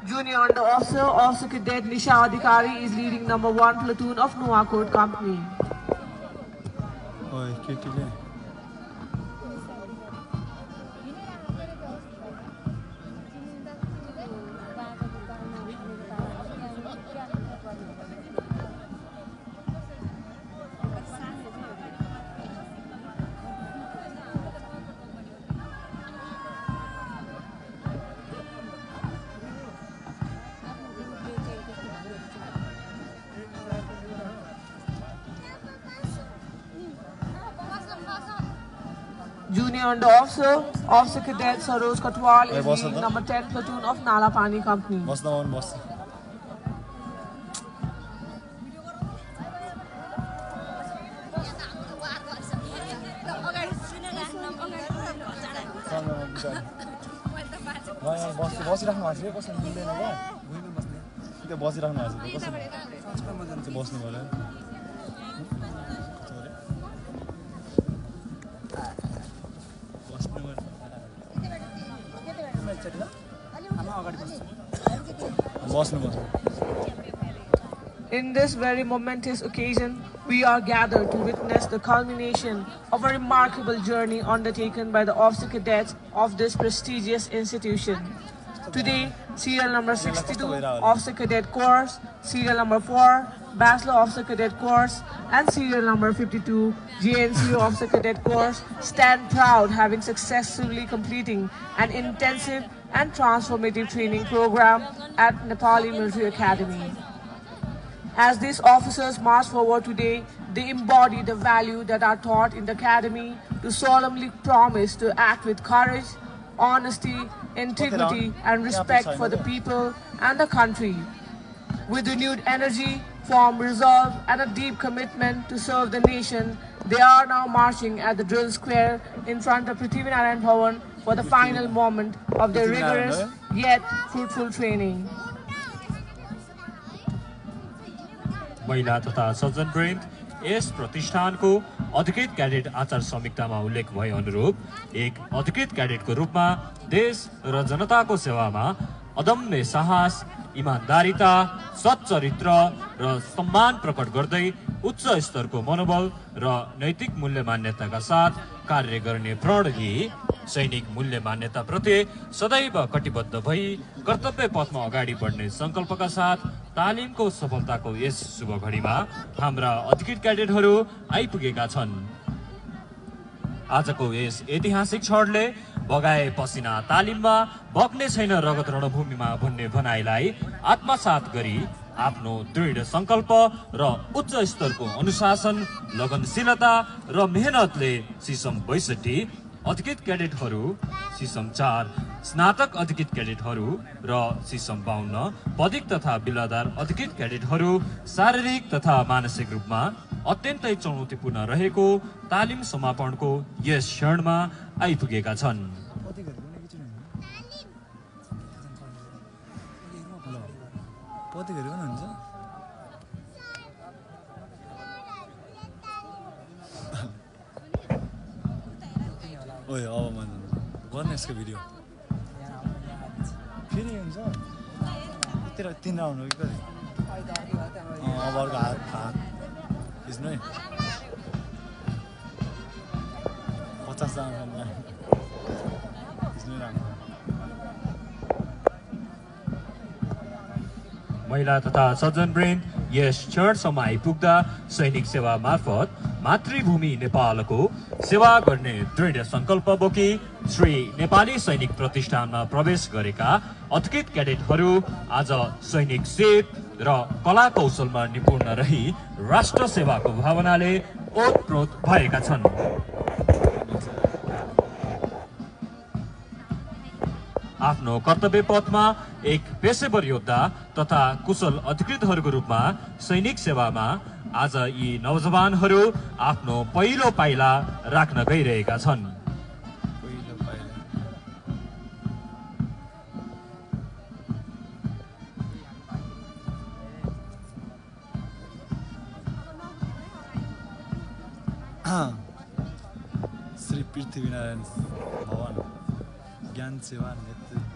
Junior Under Officer, Officer Cadet Nisha Adhikari is leading number 1 platoon of Nuwakot Company. Junior Under Officer, Officer Cadet Saroj Katwal is leading number 10 platoon of Nala Pani Company. In this very momentous occasion, we are gathered to witness the culmination of a remarkable journey undertaken by the officer cadets of this prestigious institution. Today, serial number 62, Officer Cadet Course, serial number 4, Bachelor Officer Cadet Course, and serial number 52, JNCU Officer Cadet Course, stand proud having successfully completing an intensive and transformative training program at Nepali Military Academy. As these officers march forward today, they embody the value that are taught in the academy to solemnly promise to act with courage, honesty, integrity, and respect for the people and the country. With renewed energy, firm resolve, and a deep commitment to serve the nation, they are now marching at the drill square in front of Prithvinarayan Bhavan for the final moment of their rigorous yet fruitful training. महिला तथा सज्जनवृन्द यस प्रतिष्ठानको अधिकृत cadet आचार संहितामा उल्लेख भए अनुरूप एक अधिकृत क्याडेटको रूपमा देश र जनताको सेवामा अदम्य साहस, इमानदारिता, सच्चरित्र र सम्मान प्रकट गर्दै उच्च स्तरको मनोबल र नैतिक मूल्य मान्यताका साथ कार्य गर्ने प्रण लिई सैनिक मूल्य मान्यता प्रति सदैव कटिबद्ध भई कर्तव्य पथमा अगाडि बढ्ने संकल्पका साथ तालिमको सफलताको यस शुभ घडीमा हाम्रा अधिकृत क्याडेटहरू आइपुगेका छन्। आजको यस ऐतिहासिक क्षणले बगाए पसिना तालिममा बग्ने छैन रगत रणभूमिमा भन्ने भनाइलाई आत्मसात गरी आफ्नो दृढ संकल्प र उच्च स्तरको अनुशासन, लगनशीलता र मेहनतले सिसम 62 अधिकृत क्याडेटहरू, सिसम 4 स्नातक अधिकृत क्याडेटहरू र सिसम 52 पदिक तथा बिल्लादार अधिकृत क्याडेटहरू शारीरिक तथा मानसिक रूपमा अत्यन्तै चुनौतीपूर्ण रहेको तालिम समापनको यस क्षणमा आइपुगेका छन्। ओए अब म गर्ने यसको भिडियो फेरि हुन्छ तेरो 3 राउन्ड हो कि कति अब अर्को हात खिच्नु है 50 जना खिच्नु राम्रो। महिला तथा सज्जनवृन्द यस क्षणसम्म आइपुग्दा सैनिक सेवा मार्फत मातृभूमि नेपालको सेवा गर्ने दृढ संकल्प बोकी श्री नेपाली सैनिक प्रतिष्ठानमा प्रवेश गरेका अधिकृत क्याडेटहरू आज सैनिक सिप र कला कौशलमा निपुण रही राष्ट्र सेवाको भावनाले ओतप्रोत भएका छन्। आफ्नो कर्तव्य पथमा एक पेशेवर योद्धा तथा कुशल अधिकृतहरूको रूपमा सैनिक सेवामा आज यी नौजवानहरू आफ्नो पहिलो पाइला राख्न गइरहेका छन्। श्री पृथ्वीनारायण भवन ज्ञान सेवा नेतृत्व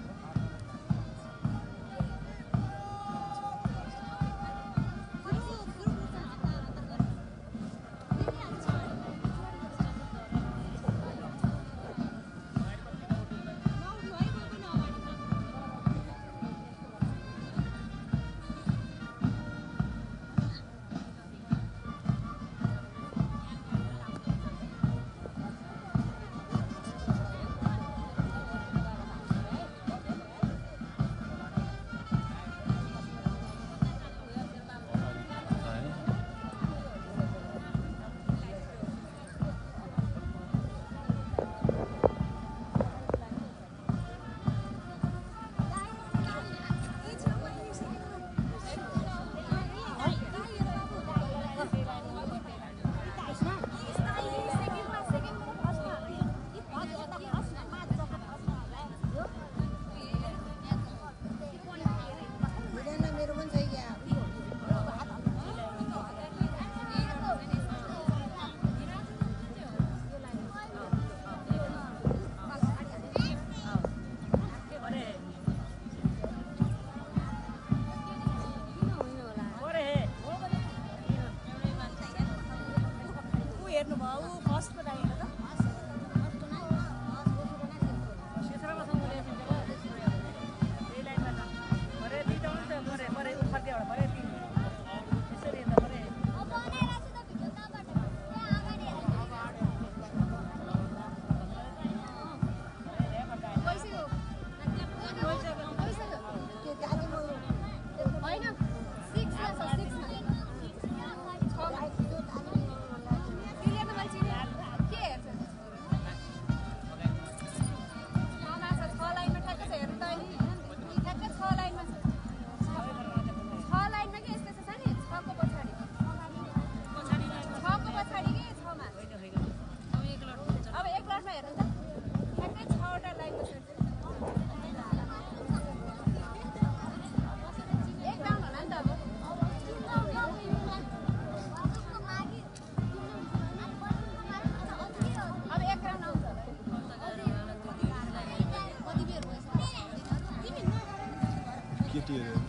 हेर्नुभयो फर्स्टको लागि त केटीहरू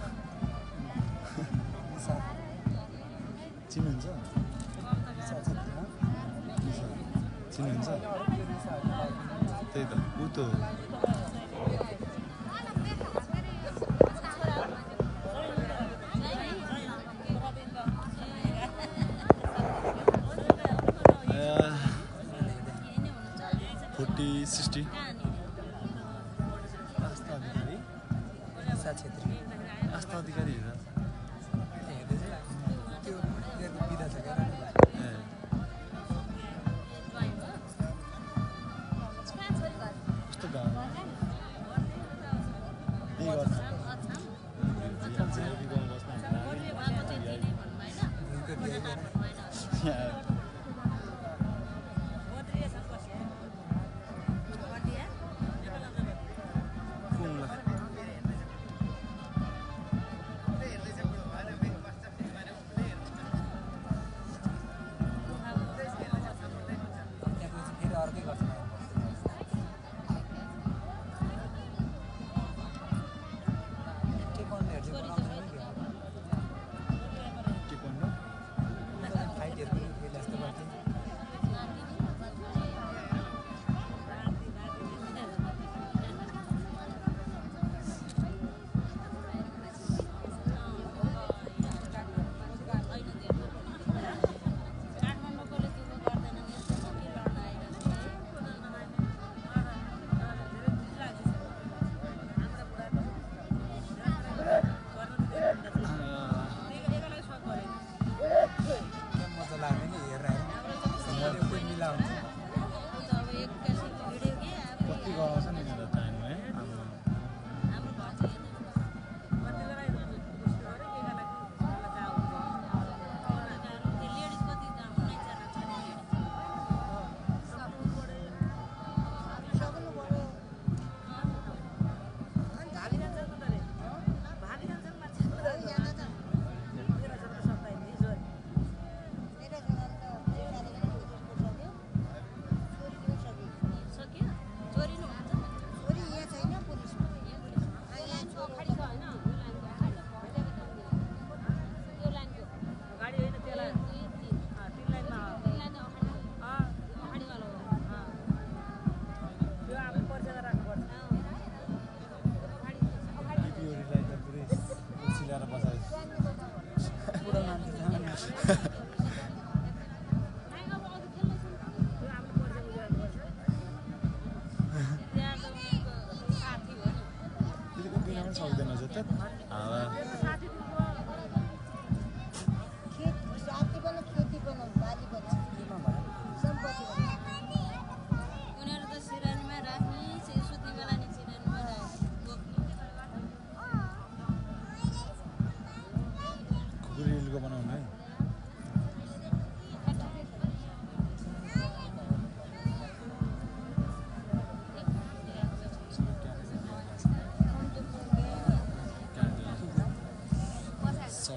चिन्नुहुन्छ चिन्नुहुन्छ त्यही त ऊ त $40-60 आस्था अधिकारी कस्तो गाउँ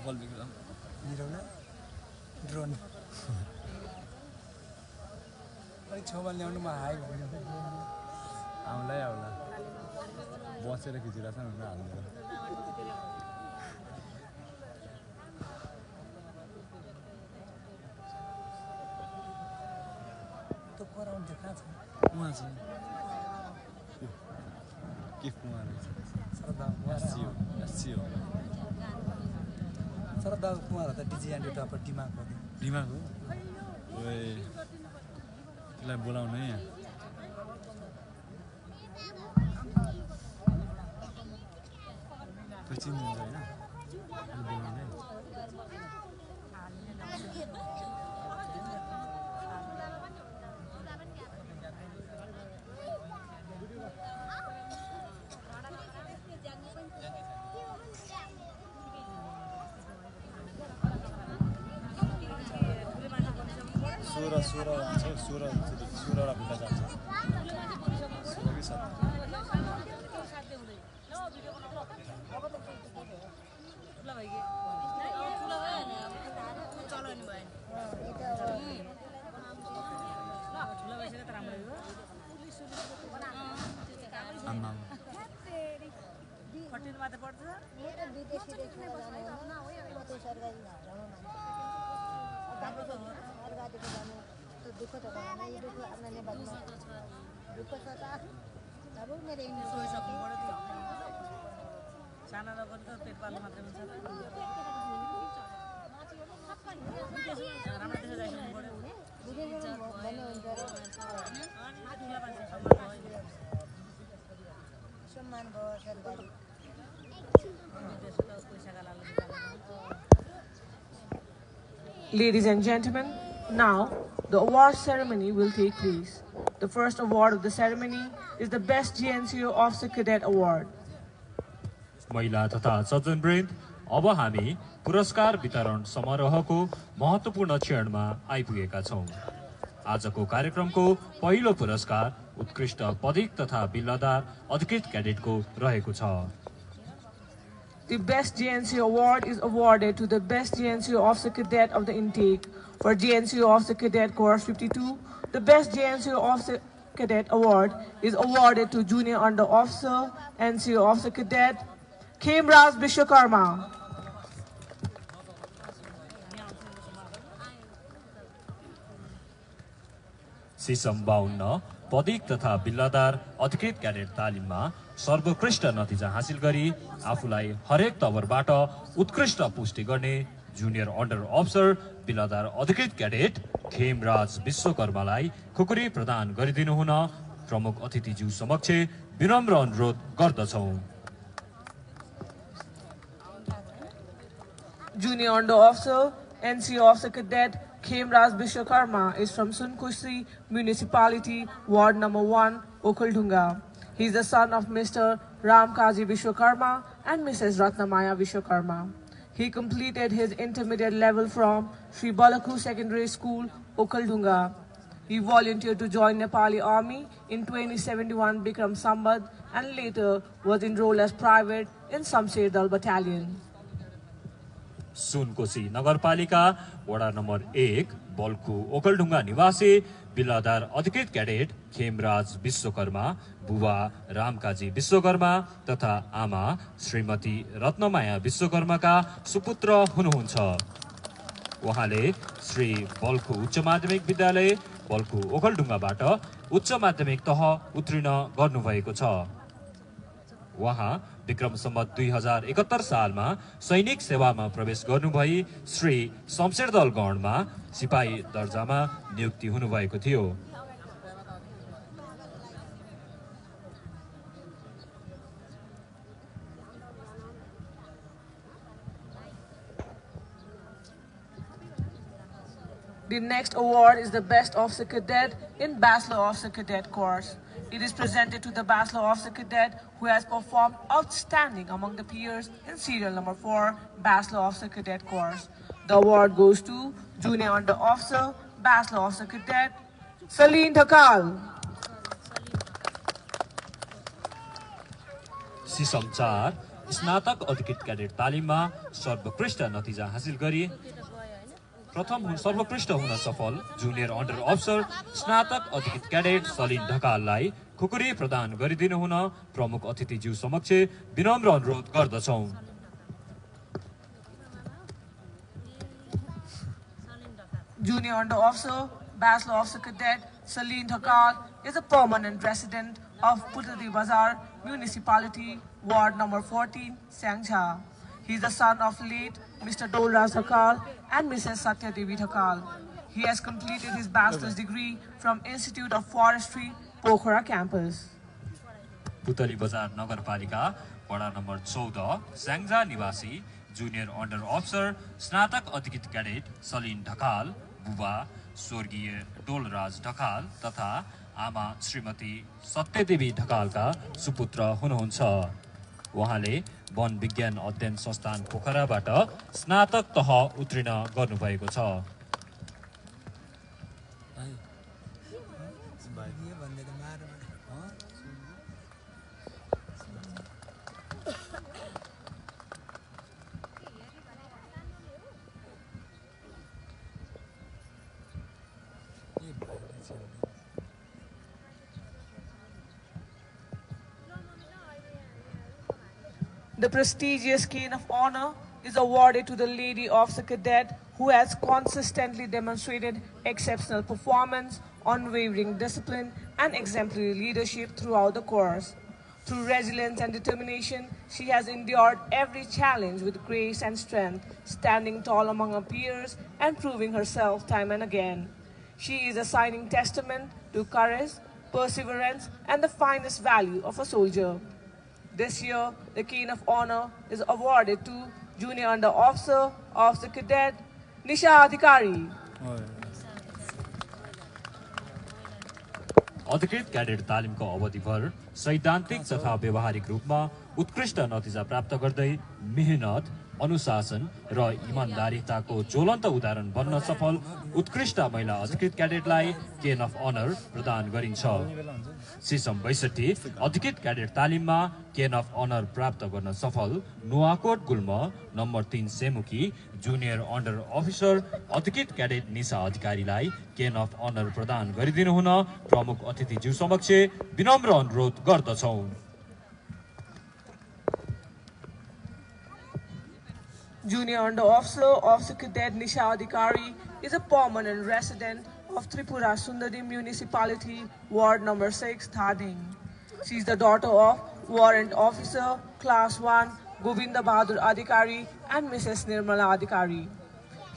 सफल विक्रम ड्रोन अलिक छेउमा ल्याउनुमा हाई भन्यो आउँला आउला बसेर खिचिरहेको छ भनेर हाल्नु उहाँ चाहिँ के कुमार एससी हो श्रद्धा कुमार त डिजी एन्ड टपर दिमाग हो दिमाग हो ओए त्यसलाई बोलाउनु है यहाँ त्यो चिन्दिन्छ होइन बोलाउनु है सोह्रवटा बुट्टा जान्छ सोह्र कि सात आम्मा दुःख त भएन यो दुःख आफ्नो नेपालमा दुःख छ त अब मेरो इन्डिया साना नगरी त पेट पाल्नु मात्रै हुन्छ सम्मान भयो सरकारी Ladies and gentlemen, now the award ceremony will take place. The first award of the ceremony is the Best GNCO Officer Cadet Award. महिला तथा सज्जनवृन्द, अब हामी पुरस्कार वितरण समारोहको महत्त्वपूर्ण क्षणमा आइपुगेका छौं। आजको कार्यक्रमको पहिलो पुरस्कार उत्कृष्ट पदिक तथा बिल्लादार अधिकृत क्याडेटको रहेको छ। The Best GNCO Award is awarded to the Best GNCO Officer Cadet of the intake for GNCO Officer Cadet Course 52. The Best GNCO Officer Cadet Award is awarded to Junior Under Officer NCO Officer Cadet Khemraj Vishwakarma. Sesame 52 पदिक तथा बिल्लादार अधिकृत cadet तालिममा सर्वोत्कृष्ट नतिजा हासिल गरी आफूलाई हरेक तवरबाट उत्कृष्ट पुष्टि गर्ने जुनियर अन्डर अफिसर बिल्लादार अधिकृत क्याडेट खेमराज विश्वकर्मालाई खुकुरी प्रदान गरिदिनु हुन प्रमुख अतिथिज्यू समक्ष विनम्र अनुरोध गर्दछौं। Junior Under Officer NCO Officer Cadet Khemraj Vishwakarma is from Sunkushi Municipality, Ward Number 1, Okaldunga. He is the son of Mr. Ramkaji Vishwakarma and Mrs. Ratnamaya Vishwakarma. He completed his intermediate level from Sri Balaku Secondary School, Okaldunga. He volunteered to join Nepali Army in 2071 Bikram Sambat and later was enrolled as private in Samsher Dal Battalion. Sunkoshi नगरपालिका वडा number 1 बल्कु ओकलढुङ्गा निवासी बिल्लादार अधिकृत cadet Khemraj Vishwakarma बुबा रामकाजी विश्वकर्मा तथा आमा श्रीमती रत्नमाया विश्वकर्माका सुपुत्र हुनुहुन्छ। उहाँले श्री बल्कु उच्च माध्यमिक विद्यालय बल्कु ओकलढुङ्गाबाट उच्च माध्यमिक तह उत्तीर्ण गर्नुभएको छ। उहाँ विक्रम सम्वत 2071 सालमा सैनिक सेवामा प्रवेश गर्नुभई श्री शमशेरदल गणमा सिपाही दर्जामा नियुक्ति हुनुभएको थियो। The next award is the Best Officer Cadet in Bachelor Officer Cadet course. It is presented to the Bachelor Officer Cadet who has performed outstanding among the peers in serial number 4 Bachelor Officer Cadet course. The award goes to Junior Under Officer, Bachelor Officer Cadet, Saleen Thakal. Sesame 4 स्नातक अधिकृत cadet तालिममा सर्वोत्कृष्ट नतिजा हासिल गरी प्रथम सर्वोत्कृष्ट हुन सफल जुनियर अन्डर अफिसर स्नातक अधिकृत क्याडेट सलिन ढकाललाई खुकुरी प्रदान गरिदिनु हुन प्रमुख अतिथिज्यू समक्ष विनम्र अनुरोध गर्दछौं। Junior Under Officer, Bachelor Officer Cadet Saleen Thakal is a permanent resident of Putadi Bazar Municipality, Ward number 14, Sangcha. He is the son of late Mr. Dolraj Thakal and Mrs. Satya Devi Thakal. He has completed his bachelor's degree from Institute of Forestry, Pokhara campus. पुतली बजार नगरपालिका वडा number 14 Syangja निवासी junior under officer स्नातक अधिकृत cadet saline Dhakal बुबा स्वर्गीय डोलराज ढकाल तथा आमा श्रीमती सत्यदेवी ढकालका सुपुत्र हुनुहुन्छ। उहाँले वन विज्ञान अध्ययन संस्थान पोखराबाट स्नातक तह उत्तीर्ण गर्नुभएको छ। The prestigious Cane of Honor is awarded to the Lady Officer Cadet who has consistently demonstrated exceptional performance, unwavering discipline, and exemplary leadership throughout the course. Through resilience and determination, she has endured every challenge with grace and strength, standing tall among her peers and proving herself time and again. She is a shining testament to courage, perseverance, and the finest value of a soldier. This year, the Cane of Honor is awarded to Junior Under Officer Cadet Nisha Adhikari. अधिकृत cadet तालिमको अवधिभर सैद्धान्तिक तथा व्यवहारिक रूपमा उत्कृष्ट नतिजा प्राप्त गर्दै मेहनत, अनुशासन र इमानदारीताको ज्वलन्त उदाहरण बन्न सफल उत्कृष्ट महिला अधिकृत क्याडेटलाई केन अफ अनर प्रदान गरिन्छ। सिसम 62 अधिकृत क्याडेट तालिममा केन अफ अनर प्राप्त गर्न सफल नुवाकोट गुल्म नम्बर 3 सेमुकी जुनियर अन्डर अफिसर अधिकृत क्याडेट निशा अधिकारीलाई केन अफ अनर प्रदान गरिदिनु हुन प्रमुख अतिथिज्यू समक्ष विनम्र अनुरोध गर्दछौं। Junior Under Officer Cadet Nisha Adhikari is a permanent resident of Tripura Sundari Municipality, Ward number 6, Thading. She is the daughter of Warrant Officer Class 1 Govinda Bahadur Adhikari and Mrs. Nirmala Adhikari.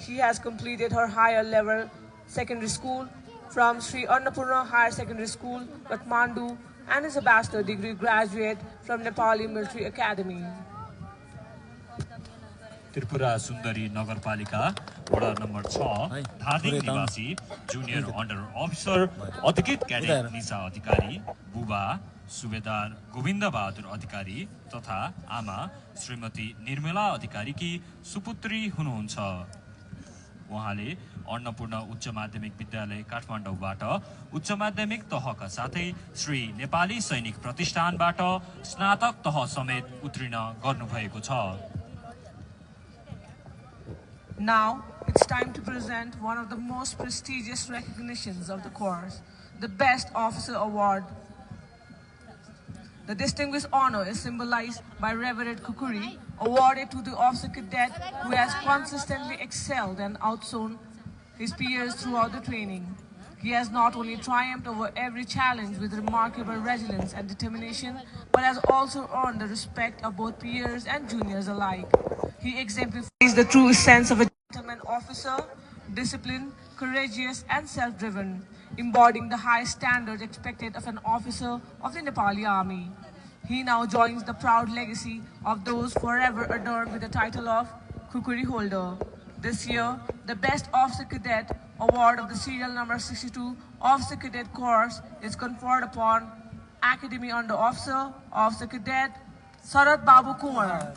She has completed her higher level secondary school from Sri Annapurna Higher Secondary School, Kathmandu, and is a bachelor degree graduate from Nepali Military Academy. Tripura Sundari नगरपालिका वडा number 6 Dhading निवासी junior under officer अधिकृत cadet Nisha अधिकारी बुबा सुबेदार गोविन्द बहादुर अधिकारी तथा आमा श्रीमती निर्मला अधिकारीकी सुपुत्री हुनुहुन्छ। उहाँले अन्नपूर्ण उच्च माध्यमिक विद्यालय काठमाडौँबाट उच्च माध्यमिक तहका साथै श्री नेपाली सैनिक प्रतिष्ठानबाट स्नातक तह समेत उत्तीर्ण गर्नुभएको छ। Now, it's time to present one of the most prestigious recognitions of the course, the Best Officer Award. The distinguished honor is symbolized by Reverend Kukuri, awarded to the officer cadet who has consistently excelled and outshone his peers throughout the training. He has not only triumphed over every challenge with remarkable resilience and determination, but has also earned the respect of both peers and juniors alike. He exemplifies the true sense of a gentleman officer, disciplined, courageous, and self-driven, embodying the high standards expected of an officer of the Nepali army. He now joins the proud legacy of those forever adorned with the title of Kukuri holder. This year, the Best Officer Cadet Award of the serial number 62 Officer Cadet Course is conferred upon Academy Under Officer Cadet Sarat Babu Kumar.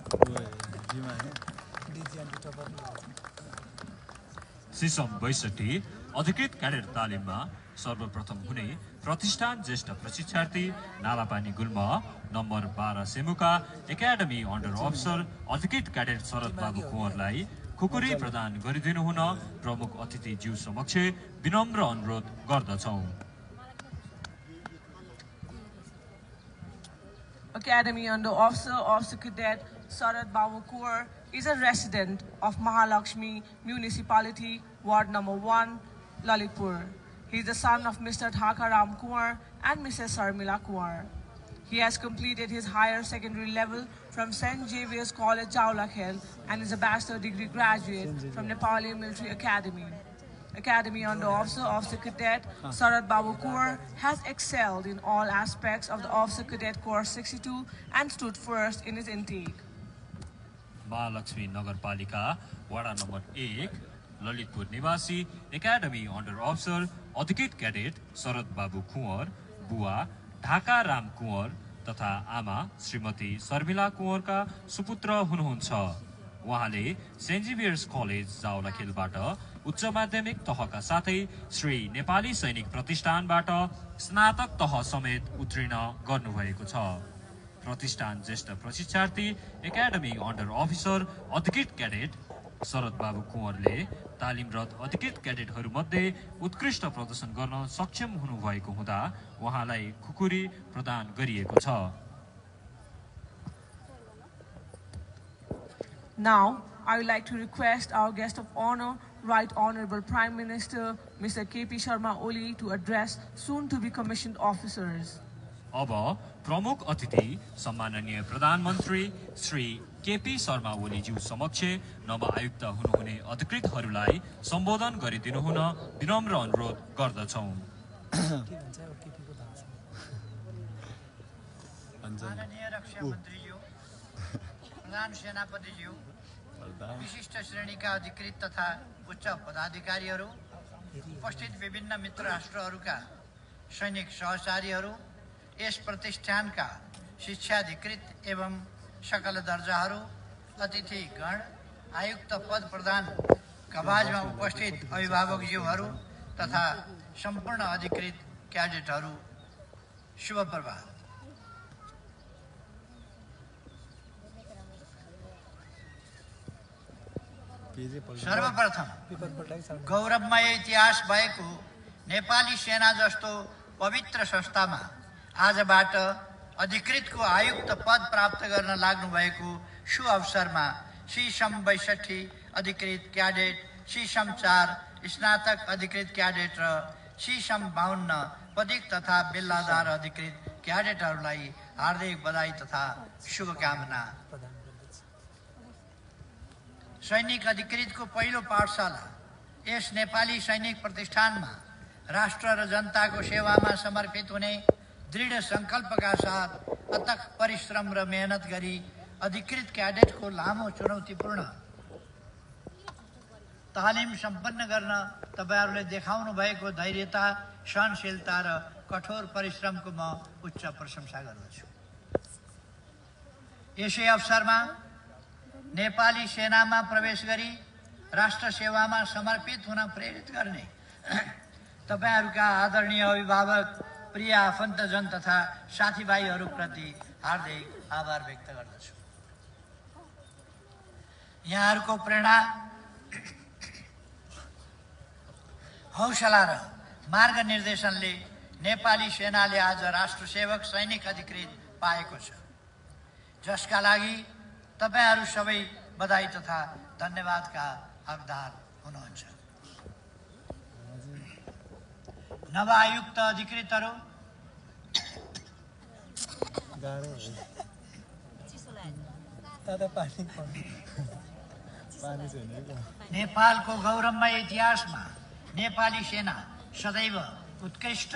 सिसम 62 अधिकृत cadet तालिममा सर्वप्रथम हुने प्रतिष्ठान ज्येष्ठ प्रशिक्षार्थी नालापानी गुल्म number 12 सेमुका एकाडेमी अन्डर अफिसर अधिकृत क्याडेट शरद बाबु कुँवरलाई खुकुरी प्रदान गरिदिनु हुन प्रमुख अतिथि ज्यू समक्ष विनम्र अनुरोध गर्दछौं। Academy Under Officer Cadet Sarat Babu Kaur is a resident of Mahalakshmi Municipality, Ward number 1, Lalitpur. He is the son of Mr. Thakaram Kumar and Mrs. Sarmila Kumar. He has completed his higher secondary level from St. Xavier's College, Jaulakhel, and is a bachelor degree graduate from Nepali Military Academy. Academy under Officer Cadet Sarat Babu Kaur has excelled in all aspects of the Officer Cadet Course 62 and stood first in his intake. Mahalakshmi नगरपालिका वडा number 1 Lalitpur निवासी academy under officer अधिकृत cadet Sharad बाबु कुँवर बुवा ढाका राम कुँवर तथा आमा श्रीमती शर्मिला कुँवरका सुपुत्र हुनुहुन्छ। उहाँले सेन्ट जेभियर्स कलेज जावलाखेलबाट उच्च माध्यमिक तहका साथै श्री नेपाली सैनिक प्रतिष्ठानबाट स्नातक तह समेत उत्तीर्ण गर्नुभएको छ। प्रतिष्ठान ज्येष्ठ प्रशिक्षार्थी एकाडेमी अन्डर अफिसर अधिकृत क्याडेट शरद बाबु कुँवरले तालिमरत अधिकृत क्याडेटहरूमध्ये उत्कृष्ट प्रदर्शन गर्न सक्षम हुनुभएको हुँदा उहाँलाई खुकुरी प्रदान गरिएको छ। Now, I would like to request our guest of honor, Right Honorable Prime Minister Mr. K.P. Sharma Oli to address soon-to-be commissioned officers. अब प्रमुख अतिथि सम्माननीय प्रधानमन्त्री श्री केपी शर्मा ओलीज्यू समक्ष नव आयुक्त हुनुहुने अधिकृतहरूलाई सम्बोधन गरिदिनु हुन विनम्र अनुरोध गर्दछौं। माननीय रक्षा मन्त्रीज्यू, प्रधान सेनापतिज्यू, विशिष्ट श्रेणीका अधिकृत तथा उच्च पदाधिकारीहरू, उपस्थित विभिन्न मित्र राष्ट्रहरूका सैनिक सहचारीहरू, यस प्रतिष्ठानका शिक्षाधिकृत एवं सकल दर्जाहरू, अतिथिगण, आयुक्त पद प्रदान कवाजमा उपस्थित अभिभावकज्यूहरू तथा सम्पूर्ण अधिकृत क्याडेटहरू, शुभ प्रभात। सर्वप्रथम गौरवमय इतिहास भएको नेपाली सेना जस्तो पवित्र संस्थामा आजबाट अधिकृतको आयुक्त पद प्राप्त गर्न लाग्नु भएको शुभ अवसरमा सीसम 62 अधिकृत क्याडेट, सीसम 4 स्नातक अधिकृत क्याडेट र सीसम 52 पदिक तथा बेल्लादार अधिकृत क्याडेटहरूलाई हार्दिक बधाई तथा शुभकामना। सैनिक अधिकृतको पहिलो पाठशाला यस नेपाली सैनिक प्रतिष्ठानमा राष्ट्र र जनताको सेवामा समर्पित हुने दृढ संकल्पका साथ अथक परिश्रम र मेहनत गरी अधिकृत क्याडेटको लामो चुनौतीपूर्ण तालिम सम्पन्न गर्न तपाईहरूले देखाउनु भएको धैर्यता, सहनशीलता र कठोर परिश्रमको म उच्च प्रशंसा गर्दछु। यसै अवसरमा नेपाली सेनामा प्रवेश गरी राष्ट्र सेवामा समर्पित हुन प्रेरित गर्ने तपाईहरूका आदरणीय अभिभावक, प्रिय आफन्तजन तथा साथीभाइहरूप्रति हार्दिक आभार व्यक्त गर्दछु। यहाँहरूको प्रेरणा, हौसला र मार्गनिर्देशनले नेपाली सेनाले आज राष्ट्र सेवक सैनिक अधिकृत पाएको छ, जसका लागि तपाईहरू सबै बधाई तथा धन्यवादका हकदार हुनुहुन्छ। नवआयुक्त अधिकृतहरू, नेपालको गौरवमय इतिहासमा नेपाली सेना सदैव उत्कृष्ट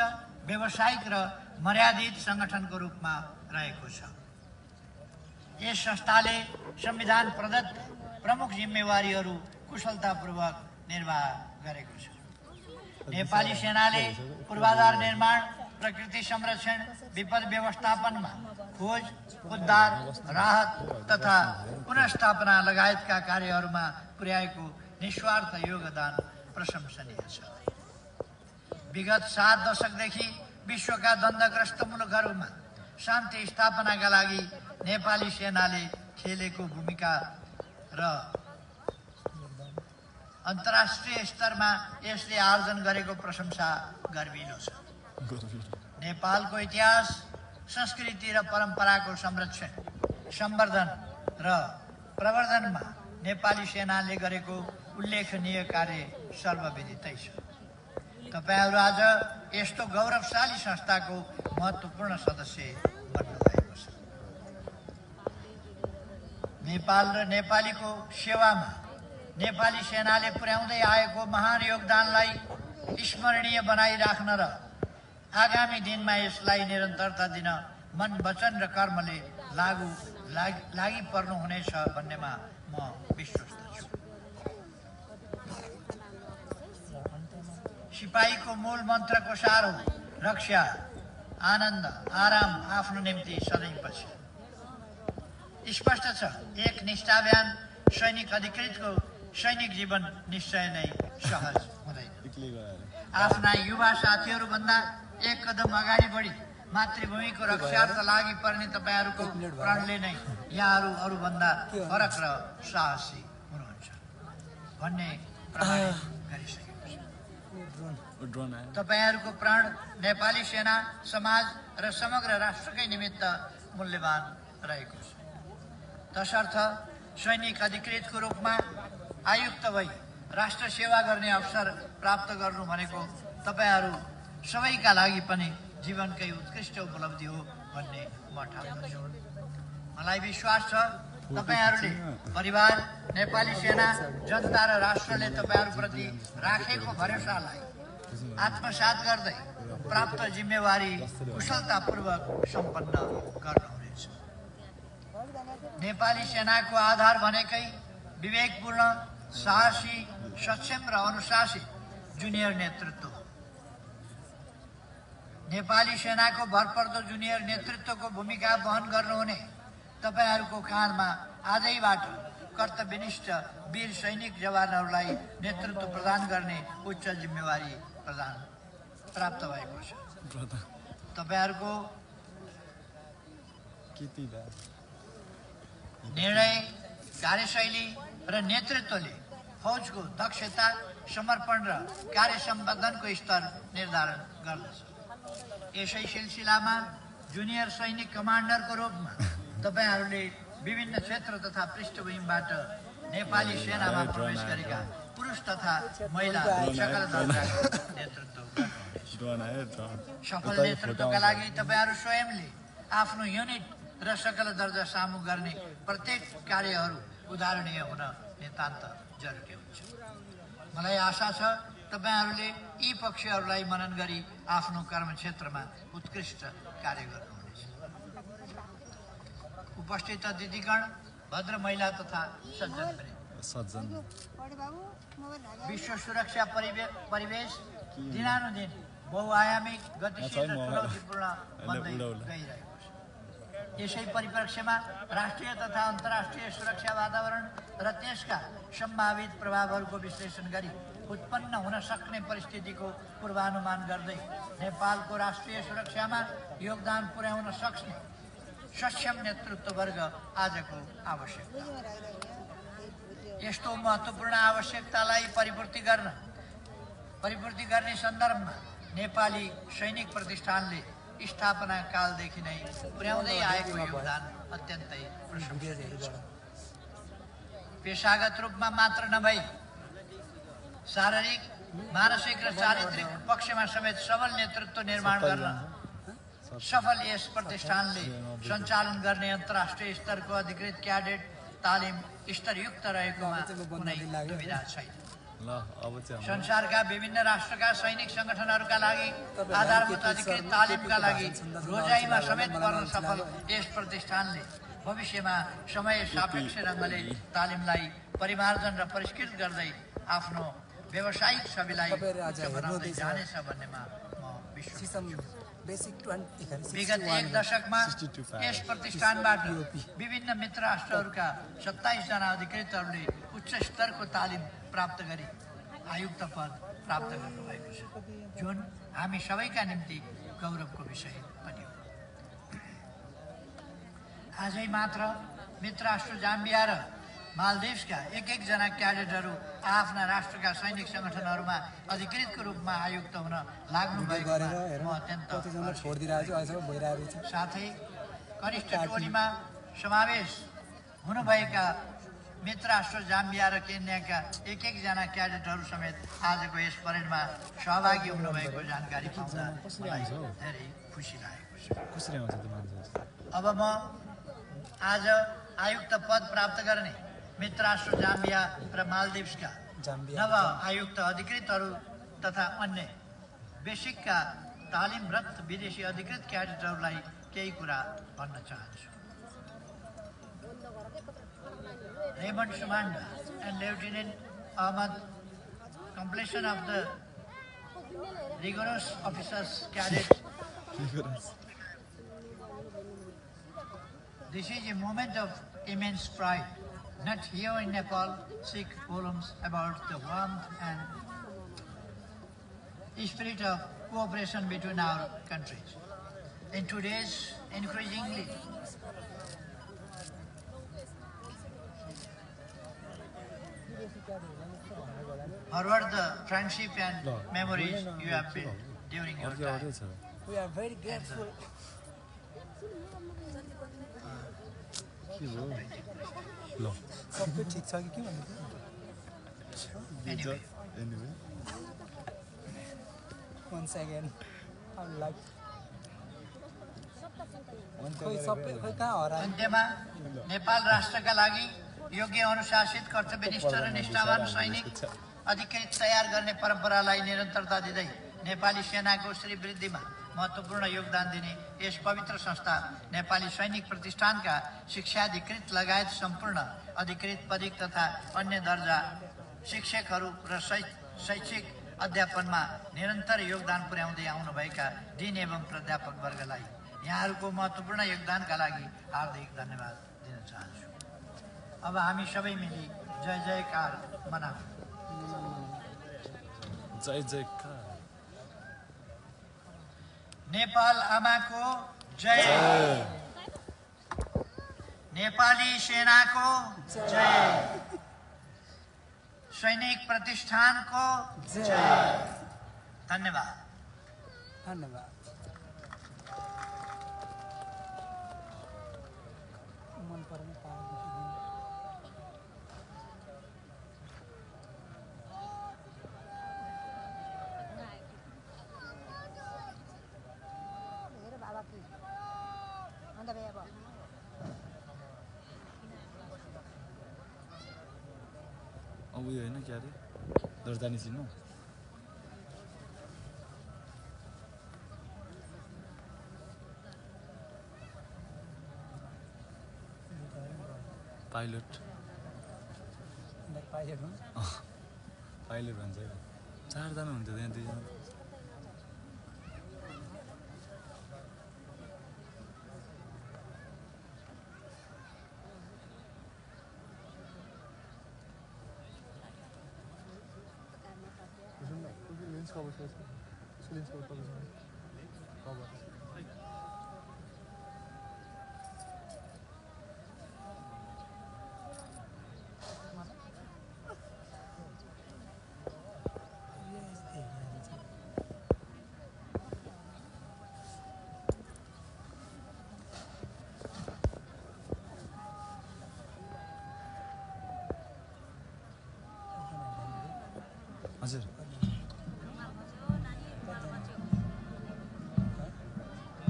व्यावसायिक र मर्यादित संगठनको रूपमा रहेको छ। यस संस्थाले संविधान प्रदत्त प्रमुख जिम्मेवारीहरू कुशलतापूर्वक निर्वाह गरेको छ। नेपाली सेनाले पूर्वाधार निर्माण, प्रकृति संरक्षण, विपद व्यवस्थापनमा खोज, उद्धार, राहत तथा पुनर्स्थापना लगायतका कार्यहरूमा पुर्याएको निस्वार्थ योगदान प्रशंसनीय छ। विगत 7 दशकदेखि विश्वका द्वन्द्वग्रस्त मुलुकहरूमा शान्ति स्थापनाका लागि नेपाली सेनाले खेलेको भूमिका र अन्तर्राष्ट्रिय स्तरमा यसले आर्जन गरेको प्रशंसा गर्भिलो छ। नेपालको इतिहास, संस्कृति र परम्पराको संरक्षण, संवर्धन र प्रवर्धनमा नेपाली सेनाले गरेको उल्लेखनीय कार्य सर्वविदितै छ। तपाईहरू आज यस्तो गौरवशाली संस्थाको महत्त्वपूर्ण सदस्य बन्नुभएको छ। नेपाल र नेपालीको सेवामा नेपाली सेनाले पुर्याउँदै आएको महान योगदानलाई स्मरणीय बनाइराख्न र आगामी दिनमा यसलाई निरन्तरता दिन मन, वचन र कर्मले लागि पर्नुहुनेछ भन्नेमा म विश्वस्त छु। सिपाहीको मूल मन्त्रको सार हो रक्षा, आनन्द, आराम आफ्नो निम्ति सधैँ पछि। स्पष्ट छ, एक निष्ठावान सैनिक अधिकृतको सैनिक जीवन निश्चय नै सहज हुँदैन। आफ्ना युवा साथीहरूभन्दा एक कदम अगाडि बढी मातृभूमिको रक्षार्थ लागि पर्ने तपाईहरूको प्रणले नै यहाँहरू अरूभन्दा फरक र साहसी हुनुहुन्छ भन्ने प्रमाणित गरिसकेको छ। तपाईहरूको प्राण नेपाली सेना, समाज र समग्र राष्ट्रकै निमित्त मूल्यवान रहेको छ। तसर्थ सैनिक अधिकृतको रूपमा आयुक्त भई राष्ट्र सेवा गर्ने अवसर प्राप्त गर्नु भनेको तपाईहरू सबैका लागि पनि जीवनकै उत्कृष्ट उपलब्धि हो भन्ने म ठान्छु। मलाई विश्वास छ तपाईहरूले परिवार, नेपाली सेना, जनता र राष्ट्रले तपाईहरूप्रति राखेको भरोसालाई आत्मसात गर्दै प्राप्त जिम्मेवारी कुशलतापूर्वक सम्पन्न गर्नुहुनेछ। नेपाली सेनाको आधार भनेकै विवेकपूर्ण, साहसी, सक्षम र अनुशासित जुनियर नेतृत्व हो। नेपाली सेनाको भरपर्दो जुनियर नेतृत्वको भूमिका वहन गर्नुहुने तपाईहरूको काँधमा आजैबाट कर्तव्यनिष्ठ वीर सैनिक जवानहरूलाई नेतृत्व प्रदान गर्ने उच्च जिम्मेवारी प्राप्त भएको छ। तपाईहरूको निर्णय, कार्यशैली र नेतृत्वले फौजको दक्षता, समर्पण र कार्य सम्पादनको स्तर निर्धारण गर्दछ। यसै सिलसिलामा जुनियर सैनिक कमान्डरको रूपमा तपाईहरूले विभिन्न क्षेत्र तथा पृष्ठभूमिबाट नेपाली सेनामा प्रवेश गरेका पुरुष तथा महिला सकल दर्जाको नेतृत्व गर्नुहुनेछ। सफल नेतृत्वका लागि तपाईहरू स्वयंले आफ्नो युनिट र सकल दर्जा सामु गर्ने प्रत्येक कार्यहरू उदाहरणीय हुन नितान्त जरुरी हुन्छ। मलाई आशा छ तपाईहरूले यी पक्षहरूलाई मनन गरी आफ्नो कर्मक्षेत्रमा उत्कृष्ट कार्य गर्नुहुनेछ। उपस्थित अतिथिगण, भद्र महिला तथा सज्जन, विश्व सुरक्षा परिवेश दिनानुदिन बहुआयामिक, गतिशील र चुनौतीपूर्ण बन्दै गइरहेको छ। यसै परिप्रेक्ष्यमा राष्ट्रिय तथा अन्तर्राष्ट्रिय सुरक्षा वातावरण र त्यसका सम्भावित प्रभावहरूको विश्लेषण गरी उत्पन्न हुन सक्ने परिस्थितिको पूर्वानुमान गर्दै नेपालको राष्ट्रिय सुरक्षामा योगदान पुर्याउन सक्ने सक्षम नेतृत्ववर्ग आजको आवश्यकता। यस्तो महत्त्वपूर्ण आवश्यकतालाई परिपूर्ति गर्ने सन्दर्भमा नेपाली सैनिक प्रतिष्ठानले स्थापना कालदेखि नै पुर्याउँदै आएको योगदान अत्यन्तै प्रशंसनीय छ। पेशागत रूपमा मात्र नभई शारीरिक, मानसिक र चारित्रिक पक्षमा समेत सबल नेतृत्व निर्माण गर्न सफल यस प्रतिष्ठानले सञ्चालन गर्ने अन्तर्राष्ट्रिय स्तरको अधिकृत क्याडेट तालिम स्तरयुक्त रहेकोमा कुनै दुविधा छैन। संसारका विभिन्न राष्ट्रका सैनिक संगठनहरूका लागि आधारभूत अधिकृत तालिमका लागि रोजाइमा समेत पर्न सफल यस प्रतिष्ठानले भविष्यमा समय सापेक्ष ढङ्गले तालिमलाई परिमार्जन र परिष्कृत गर्दै आफ्नो व्यावसायिक छविलाई बनाउँदै जानेछ भन्नेमा म विश्वास छु। विगत एक दशकमा यस प्रतिष्ठानबाट विभिन्न मित्र राष्ट्रहरूका 27 जना अधिकृतहरूले उच्च स्तरको तालिम प्राप्त गरी आयुक्त पद प्राप्त गर्नुभएको छ, जुन हामी सबैका निम्ति गौरवको विषय पनि हो। आजै मात्र मित्र राष्ट्र जाम्बिया र मालदिभ्सका एक जना क्याडेटहरू आफ्ना राष्ट्रका सैनिक संगठनहरूमा अधिकृतको रूपमा आयुक्त हुन लाग्नु भएकोमा म अत्यन्त साथै कनिष्ठ टोलीमा समावेश हुनुभएका मित्र राष्ट्र जाम्बिया र केन्याका एक-एकजना क्याडेटहरू समेत आजको यस परेडमा सहभागी हुनुभएको जानकारी पाउँदा मलाई धेरै खुसी लागेको छ। कसरी आउँछ त्यो मान्छे? अब म आज आयुक्त पद प्राप्त गर्ने मित्र राष्ट्र जाम्बिया र मालदिभ्सका नव आयुक्त अधिकृतहरू तथा अन्य बेसिकका तालिमरत विदेशी अधिकृत क्याडेटहरूलाई केही कुरा भन्न चाहन्छु। Raymond Sumanda and Lieutenant Ahmad, completion of the rigorous officers cadet. This is a moment of immense pride, not here in Nepal, seek volumes about the warmth and spirit of cooperation between our countries. In today's increasingly forward the friendship and memories you have built during your time. We are very grateful. ल सबै ठिक छ कि के भन्नु? Anyway, Once again, I like. खोइ सबै खोइ कहाँ हरायो? अन्त्यमा नेपाल राष्ट्रका लागि योग्य अनुशासित कर्तव्यनिष्ठ र निष्ठावान सैनिक अधिकृत तयार गर्ने परम्परालाई निरन्तरता दिँदै नेपाली सेनाको श्रीवृद्धिमा महत्त्वपूर्ण योगदान दिने यस पवित्र संस्था नेपाली सैनिक प्रतिष्ठानका शिक्षाधिकृत लगायत सम्पूर्ण अधिकृत पदिक तथा अन्य दर्जा शिक्षकहरू र शैक्षिक अध्यापनमा निरन्तर योगदान पुर्याउँदै आउनुभएका डिन एवं प्राध्यापकवर्गलाई यहाँहरूको महत्त्वपूर्ण योगदानका लागि हार्दिक धन्यवाद दिन चाहन्छु। अब हामी सबै मिली जय जयकार मनाऊ। जय जयकार। नेपाल आमाको जय, नेपाली सेनाको जय, सैनिक प्रतिष्ठानको जय। धन्यवाद। धन्यवाद। मन पर्ने अब उयो होइन क्या अरे दर्जानी चिन्नु पाइलट पाइलट भन्छ चारजना हुन्थ्यो त्यहाँ दुईजना हजुर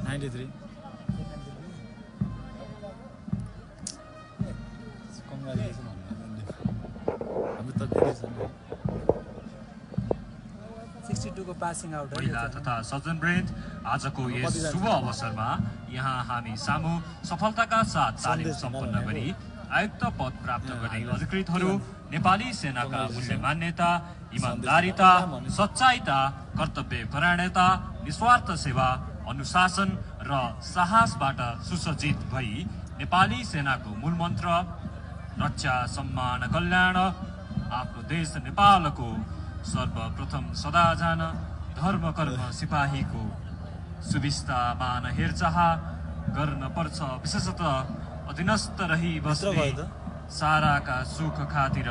93 कङ्ग्रेचुलेसन हाम्रो त धेरै छ 62 को पासिङ आउट महिला तथा सज्जनवृन्द आजको यस शुभ अवसरमा यहाँ हामी सामु सफलताका साथ तालिम सम्पन्न गरी आयुक्त पद प्राप्त गर्ने अधिकृतहरू नेपाली सेनाका मूल्य मान्यता इमानदारिता सच्चाइता कर्तव्य परायणता निस्वार्थ सेवा अनुशासन र साहसबाट सुसज्जित भई नेपाली सेनाको मूल मन्त्र रक्षा सम्मान कल्याण आफ्नो देश नेपालको सर्वप्रथम सदा जान धर्म कर्म सिपाहीको सुविस्ता मान हेरचाह गर्न पर्छ विशेषतः अधीनस्थ रही बस्ने साराका सुख खातिर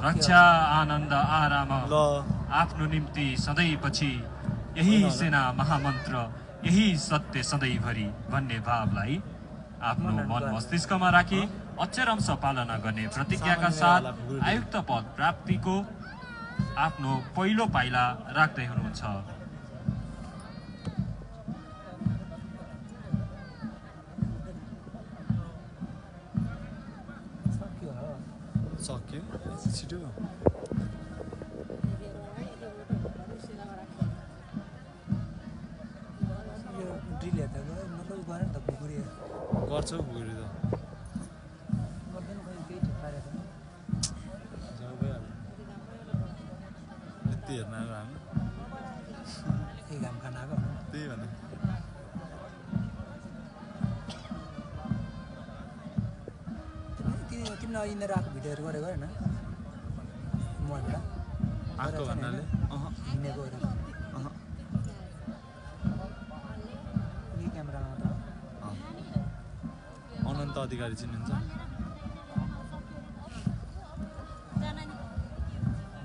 रक्षा आनन्द आराम आफ्नो निम्ति सधैँ पछि यही सेना महामन्त्र यही सत्य सधैँभरि भन्ने भावलाई आफ्नो मन मस्तिष्कमा राखी अक्षरंश पालना गर्ने प्रतिज्ञाका साथ आयुक्त पद प्राप्तिको आफ्नो पहिलो पाइला राख्दै हुनुहुन्छ। सक्यो छिटो यो ड्रिल हेर्दा मतलब गरेन त पुगुरी गर्छौ पुगेर त गर्दैन खोइ केही ठिक पारेको छैन। जाऊ भइहाल्यो यति हेर्न आएको हामी केही घाम खान आएको त्यही भने तिमीले यिनीहरू आएको भिडियोहरू गरेको होइन मोबाइलबाट आएको भन्नाले हिँडेकोहरू यही क्यामेरामा मात्र अनन्त अधिकारी चिनिन्छ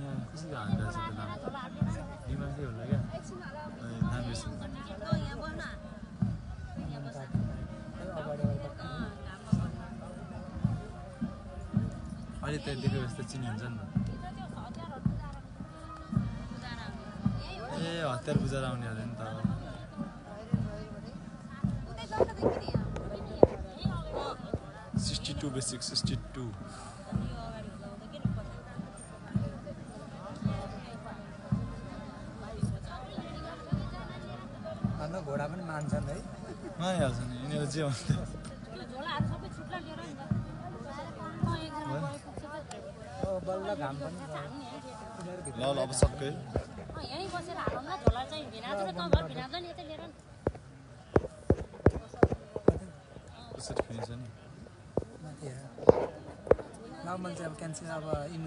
यहाँ कसरी हालिरहेछ त्यो नाम दिमागै होला क्या नाम बिर्सिन्छ अहिले त्यहाँ देख्यो जस्तो चिनिन्छ नि ए हतियार बुझाएर आउने अरे नि त 62 बेसिक 62 अन्त घोडा पनि मान्छन् है मानिहाल्छ नि यिनीहरू जे भन्छ बल्ल घाम पनि ल अब सबै यहीँ बसेर हालौँ न झोला चाहिँ भिनाजु र तँ घर भिनाजु नि यतै लिएर नि कसरी फिनिस नि माथि हेर ल मैले चाहिँ अब क्यान्सल अब इन